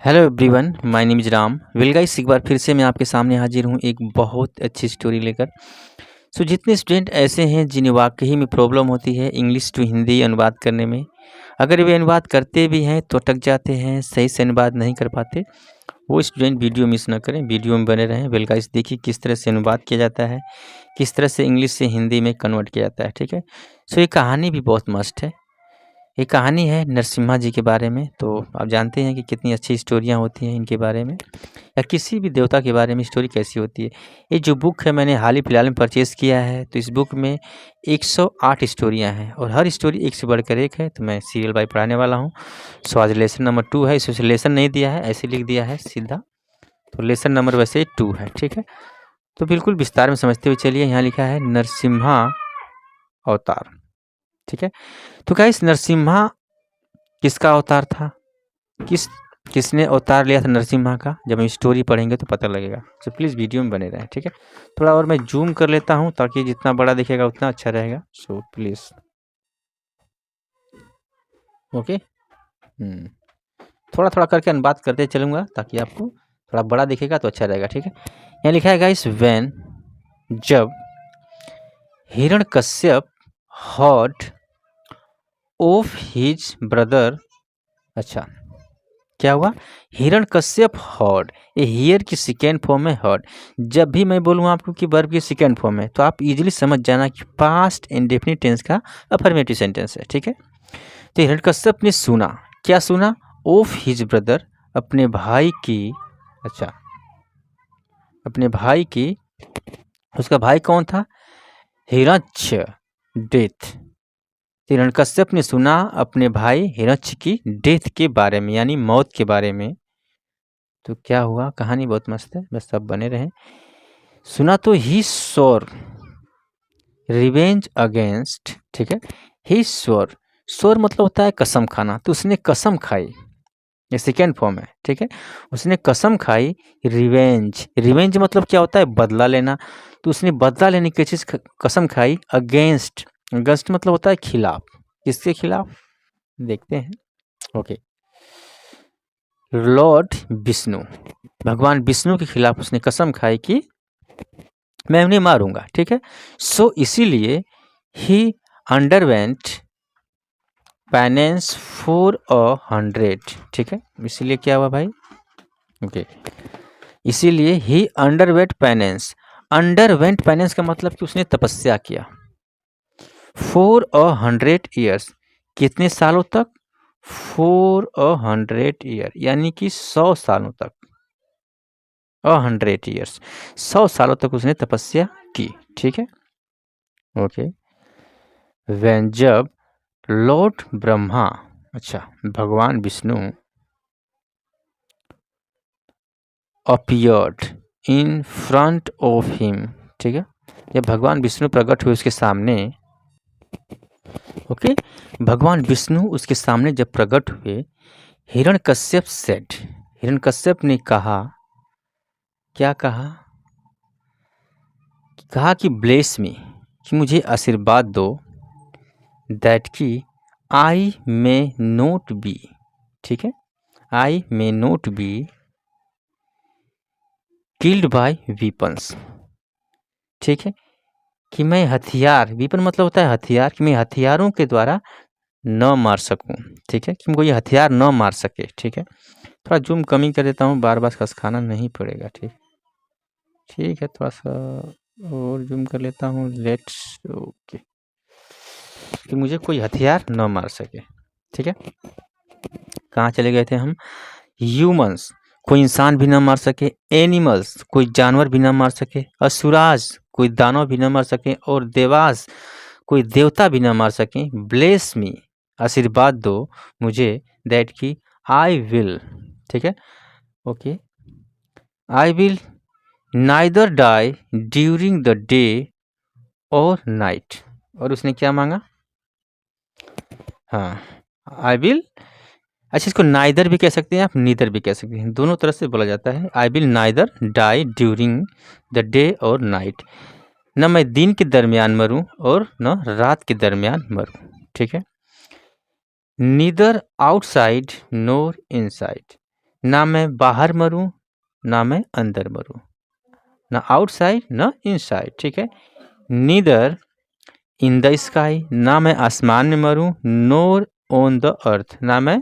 Hello everyone, my name is Ram. Well guys, एक बार फिर से मैं आपके सामने हाजिर हूँ एक बहुत अच्छी स्टोरी लेकर। जितने स्टूडेंट ऐसे हैं जिन्हें वाकई में प्रॉब्लम होती है इंग्लिश टू हिंदी अनुवाद करने में, अगर वे अनुवाद करते भी हैं तो अटक जाते हैं, सही से अनुवाद नहीं कर पाते, वो स्टूडेंट वीडियो मिस ना करें, वीडियो में बने रहें। वेल गाइस, देखिए किस तरह से अनुवाद किया जाता है, किस तरह से इंग्लिश से हिंदी में कन्वर्ट किया जाता है। ठीक है, ये कहानी भी बहुत मस्त है। ये कहानी है नरसिम्हा जी के बारे में। तो आप जानते हैं कि कितनी अच्छी स्टोरियाँ होती हैं इनके बारे में, या किसी भी देवता के बारे में स्टोरी कैसी होती है। ये जो बुक है मैंने हाल ही फिलहाल में परचेज़ किया है। तो इस बुक में 108 स्टोरियाँ हैं और हर स्टोरी एक से बढ़कर एक है। तो मैं सीरियल बाय पढ़ाने वाला हूँ। आज लेसन नंबर 2 है। इसमें लेसन नहीं दिया है, ऐसे लिख दिया है सीधा। तो लेसन नंबर वैसे 2 है। ठीक है, तो बिल्कुल विस्तार में समझते हुए चलिए। यहाँ लिखा है नरसिम्हा अवतार। ठीक है, तो गाइस, नरसिम्हा किसका अवतार था, किसने अवतार लिया था नरसिम्हा का, जब हम स्टोरी पढ़ेंगे तो पता लगेगा। तो प्लीज़ वीडियो में बने रहें। ठीक है, थोड़ा और मैं जूम कर लेता हूँ ताकि जितना बड़ा दिखेगा उतना अच्छा रहेगा। So please okay. थोड़ा थोड़ा करके अनुवाद करते चलूँगा ताकि आपको थोड़ा बड़ा दिखेगा तो अच्छा रहेगा। ठीक है, यहाँ लिखा है गाइस, व्हेन, जब Hiranyakashyap heard of his brother. अच्छा, क्या हुआ? हिरण्यकश्यप हर्ड। ये हियर की सेकेंड फॉर्म है हर्ड। जब भी मैं बोलूँ आपको कि वर्ब की सेकेंड फॉर्म है तो आप इजीली समझ जाना कि पास्ट इंडेफिनिट टेंस का अफर्मेटिव सेंटेंस है। ठीक है, तो हिरण्यकश्यप ने सुना, क्या सुना? ऑफ हिज ब्रदर, अपने भाई की। अच्छा, अपने भाई की। उसका भाई कौन था? हिरण्य, डेथ। हिरण्यकश्यप ने सुना अपने भाई हिरण्य की डेथ के बारे में, यानी मौत के बारे में। तो क्या हुआ? कहानी बहुत मस्त है, बस सब बने रहें। सुना तो ही स्वोर रिवेंज अगेंस्ट। ठीक है, ही स्वोर, स्वोर मतलब होता है कसम खाना। तो उसने कसम खाई, ये सेकेंड फॉर्म है। ठीक है, उसने कसम खाई। रिवेंज, रिवेंज मतलब क्या होता है? बदला लेना। तो उसने बदला लेने की चीज कसम खाई। अगेंस्ट, अगेंस्ट मतलब होता है खिलाफ। किसके खिलाफ? देखते हैं। ओके, लॉर्ड विष्णु, भगवान विष्णु के खिलाफ उसने कसम खाई कि मैं उन्हें मारूंगा। ठीक है, इसीलिए ही अंडरवेंट पेनेंस फॉर 100। ठीक है, इसीलिए क्या हुआ भाई? ओके, इसीलिए ही अंडरवेंट पेनेंस। अंडरवेंट पेनेंस का मतलब कि उसने तपस्या किया। फॉर 100 ईयर्स, कितने सालों तक? फॉर 100 ईयर, यानी कि 100 सालों तक। 100 ईयर्स, 100 सालों तक उसने तपस्या की। ठीक है, ओके। वेन, जब लॉर्ड ब्रह्मा, अच्छा, भगवान Vishnu, appeared in front of him. ठीक है, जब भगवान विष्णु प्रकट हुए उसके सामने। ओके, भगवान विष्णु उसके सामने जब प्रकट हुए, हिरण्यकश्यप सेड, हिरण्यकश्यप ने कहा, क्या कहा? कहा कि ब्लेस मी, कि मुझे आशीर्वाद दो। दैट की आई मे नोट बी। ठीक है, I may not be killed by weapons. ठीक है, कि मैं हथियार, वीपन मतलब होता है हथियार, कि मैं हथियारों के द्वारा न मार सकूं। ठीक है, कि मुझको ये हथियार न मार सके। ठीक है, थोड़ा जूम कमी कर देता हूँ, बार बार खसकाना नहीं पड़ेगा। ठीक, ठीक है, थोड़ा सा और जूम कर लेता हूँ। लेट्स, ओके, कि मुझे कोई हथियार न मार सके। ठीक है, कहाँ चले गए थे हम? ह्यूमंस, कोई इंसान भी न मार सके। एनिमल्स, कोई जानवर भी न मार सके। असुराज, कोई दानव भी न मार सके। और देवास, कोई देवता भी न मार सके। ब्लेस मी, आशीर्वाद दो मुझे। दैट की आई विल। ठीक है, okay, I will neither die during the day और नाइट। और उसने क्या मांगा? हाँ, आई विल, अच्छा, इसको नाइदर भी कह सकते हैं आप, नीदर भी कह सकते हैं, दोनों तरह से बोला जाता है। I will neither die during the day और नाइट, न मैं दिन के दरमियान मरूं और न रात के दरमियान मरूं। ठीक है, नीदर आउटसाइड नोर इनसाइड, ना मैं बाहर मरूं ना मैं अंदर मरूं, ना आउटसाइड ना इनसाइड, ठीक है। नीदर इन द स्काई, ना मैं आसमान में मरूं, नोर ऑन द अर्थ, ना मैं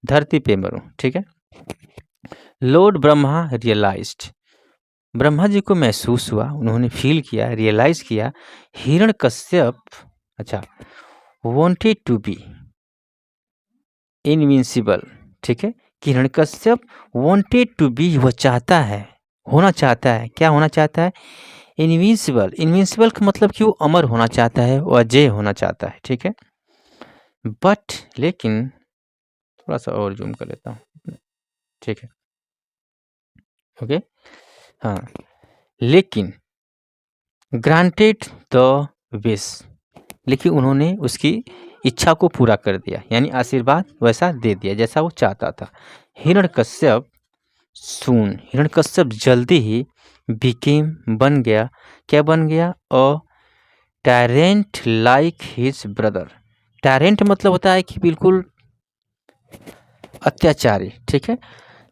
धरती पे मरूं, ठीक है। लॉर्ड ब्रह्मा रियलाइज्ड, ब्रह्मा जी को महसूस हुआ, उन्होंने फील किया, रियलाइज किया, हिरण्यकश्यप अच्छा वांटेड टू बी इनविंसिबल, ठीक है। कि हिरण्यकश्यप वांटेड टू बी, वह चाहता है, होना चाहता है, क्या होना चाहता है? इनविंसिबल। इनविंसिबल का मतलब कि वो अमर होना चाहता है, वो अजय होना चाहता है, ठीक है। बट लेकिन थोड़ा सा और जूम कर लेता हूँ, ठीक है, ओके। हाँ, लेकिन ग्रांटेड द विश, लेकिन उन्होंने उसकी इच्छा को पूरा कर दिया, यानी आशीर्वाद वैसा दे दिया जैसा वो चाहता था। हिरण्यकश्यप सून, हिरण्यकश्यप जल्दी ही बिकेम बन गया, क्या बन गया? A tyrant like his brother. Tyrant मतलब होता है कि बिल्कुल अत्याचारी, ठीक है।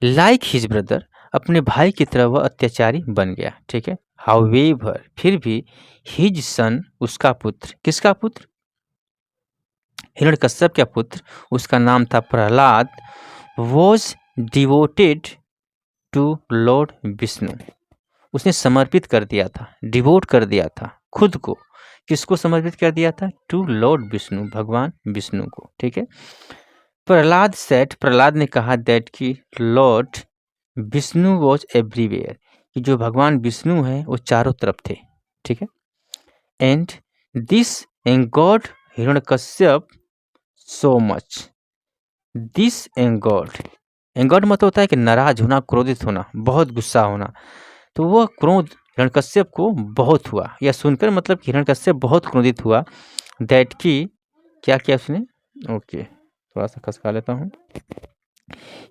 लाइक हिज ब्रदर, अपने भाई की तरह वह अत्याचारी बन गया, ठीक है। हाउएवर, फिर भी हिज सन, उसका पुत्र, किसका पुत्र? हिरण्यकश्यप का पुत्र, उसका नाम था Prahlad, was devoted to lord Vishnu, उसने समर्पित कर दिया था, डिवोट कर दिया था खुद को, किसको समर्पित कर दिया था? टू लॉर्ड विष्णु, भगवान विष्णु को, ठीक है। प्रहलाद सेट, प्रहलाद ने कहा दैट कि लॉर्ड विष्णु वॉज एवरीवेयर, कि जो भगवान विष्णु है वो चारों तरफ थे, ठीक है। And this angered Hiranyakashyap so much, this angered मतलब होता है कि नाराज होना, क्रोधित होना, बहुत गुस्सा होना, तो वह क्रोध हिरण्यकश्यप को बहुत हुआ, यह सुनकर मतलब कि हिरण्यकश्यप बहुत क्रोधित हुआ, दैट की क्या किया उसने? ओके, थोड़ा सा खसका लेता हूँ।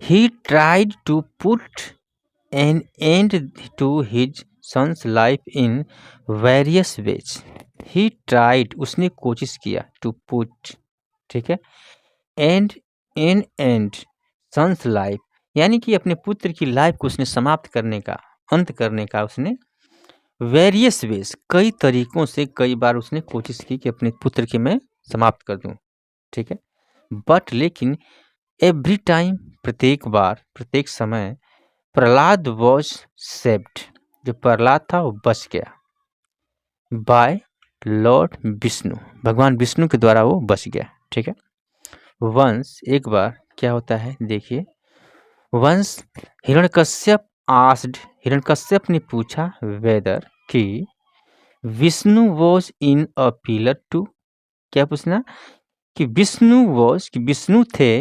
He tried to put an end to his son's life in various ways. He tried, उसने कोशिश किया, टू पुट, ठीक है, एंड सन्स लाइफ, यानी कि अपने पुत्र की लाइफ को उसने समाप्त करने का, अंत करने का उसने वेरियस वेज, कई तरीकों से कई बार उसने कोशिश की कि अपने पुत्र की मैं समाप्त कर दूं, ठीक है। बट लेकिन एवरी टाइम, प्रत्येक बार, प्रत्येक समय, प्रहलाद वॉज सेव्ड, जो प्रहलाद था वो बच गया, बाय लॉर्ड विष्णु, भगवान विष्णु के द्वारा वो बच गया, ठीक है। वंस, एक बार क्या होता है देखिए, वंस हिरण्यकश्यप आस्क्ड, हिरण्यकश्यप ने पूछा वेदर कि Vishnu was in a pillar too, क्या पूछना? कि विष्णु वॉज, कि विष्णु थे,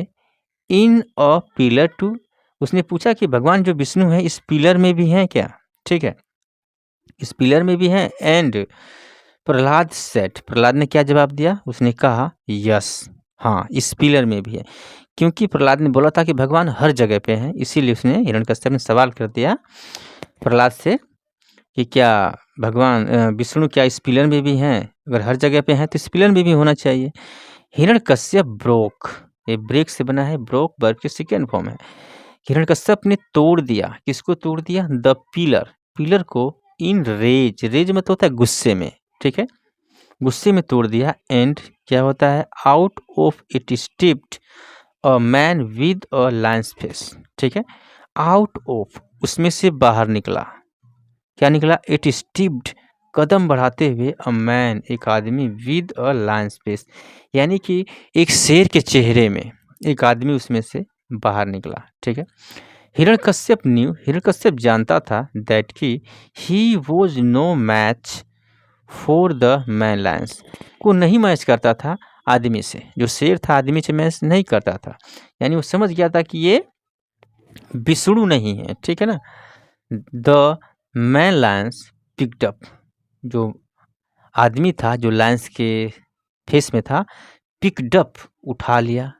इन अ पिलर टू, उसने पूछा कि भगवान जो विष्णु है इस पिलर में भी हैं क्या, ठीक है, इस पिलर में भी हैं। एंड प्रहलाद सेट, प्रहलाद ने क्या जवाब दिया? उसने कहा यस, हाँ इस पिलर में भी है, क्योंकि प्रहलाद ने बोला था कि भगवान हर जगह पे हैं, इसीलिए उसने, हिरण्यकश्यप ने सवाल कर दिया प्रहलाद से कि क्या भगवान विष्णु क्या इस पिलर में भी हैं? अगर हर जगह पे हैं तो इस पिलर में भी होना चाहिए। हिरण्यकश्यप ब्रोक, ये ब्रेक से बना है, ब्रोक वर्ब की सेकेंड फॉर्म है। हिरण्यकश्यप ने तोड़ दिया, किसको तोड़ दिया? द पिलर, पिलर को, इन रेज, रेज मतलब होता है गुस्से में, ठीक है, गुस्से में तोड़ दिया। एंड क्या होता है? Out of it stepped a man with a Lions face, ठीक है, आउट ऑफ, उसमें से बाहर निकला, क्या निकला? इट स्टिप्ड, कदम बढ़ाते हुए, अ मैन, एक आदमी, विद अ लायंस फेस, यानी कि एक शेर के चेहरे में एक आदमी उसमें से बाहर निकला, ठीक है। हिरण्यकश्यप न्यू, हिरण्यकश्यप जानता था दैट कि he was no match for the man lions, को नहीं मैच करता था आदमी से, जो शेर था आदमी से मैच नहीं करता था, यानी वो समझ गया था कि ये विष्णु नहीं है, ठीक है ना। The man Lions picked up, जो आदमी था जो लायंस के फेस में था, पिक्ड अप, उठा लिया,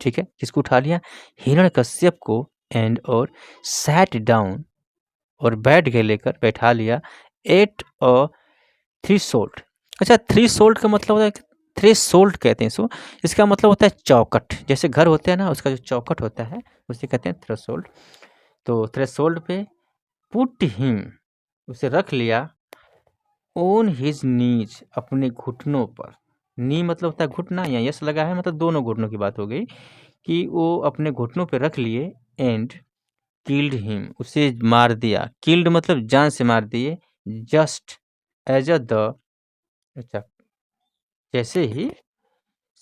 ठीक है, किसको उठा लिया? हिरण्यकश्यप को, एंड और सैट डाउन, और बैठ गए, लेकर बैठा लिया, एट अ थ्री सोल्ट। अच्छा, थ्री सोल्ट का मतलब होता है थ्रेशोल्ड कहते हैं इसको। इसका मतलब होता है चौखट, जैसे घर होते हैं ना, उसका जो चौखट होता है उसे कहते हैं थ्रेशोल्ड। तो थ्रेशोल्ड पे पुट हिम, उसे रख लिया, ऑन हिज नीज, अपने घुटनों पर। नी मतलब होता है घुटना, या यस लगा है मतलब दोनों घुटनों की बात हो गई, कि वो अपने घुटनों पे रख लिए। एंड किल्ड हिम, उसे मार दिया। किल्ड मतलब जान से मार दिए। जस्ट एज अ द, अच्छा, जैसे ही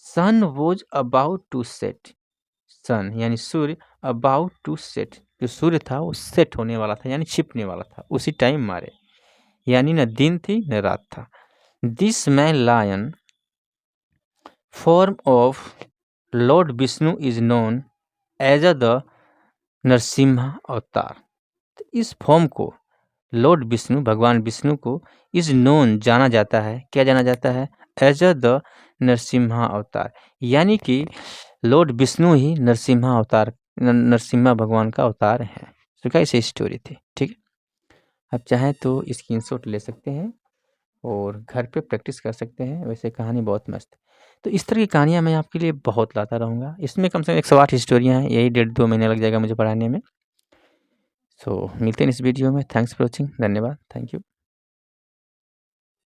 सन वॉज अबाउट टू सेट, सन यानी सूर्य, अबाउट टू सेट, जो सूर्य था वो सेट होने वाला था यानी छिपने वाला था, उसी टाइम मारे, यानी न दिन थी न रात था। This man lion form of lord Vishnu is known as a the Narasimha avatar. तो इस फॉर्म को लॉर्ड विष्णु, भगवान विष्णु को, इज नोन जाना जाता है, क्या जाना जाता है, एज अ द नरसिम्हा अवतार, यानी कि लॉर्ड विष्णु ही नरसिम्हा अवतार, नरसिम्हा भगवान का अवतार है। तो कैसे स्टोरी थी, ठीक है। आप चाहें तो स्क्रीनशॉट ले सकते हैं और घर पे प्रैक्टिस कर सकते हैं। वैसे कहानी बहुत मस्त है। तो इस तरह की कहानियाँ मैं आपके लिए बहुत लाता रहूँगा। इसमें कम से कम 108 स्टोरियाँ हैं, यही 1.5-2 महीने लग जाएगा मुझे पढ़ाने में। सो मिलते हैं इस वीडियो में। थैंक्स फॉर वॉचिंग, धन्यवाद, थैंक यू।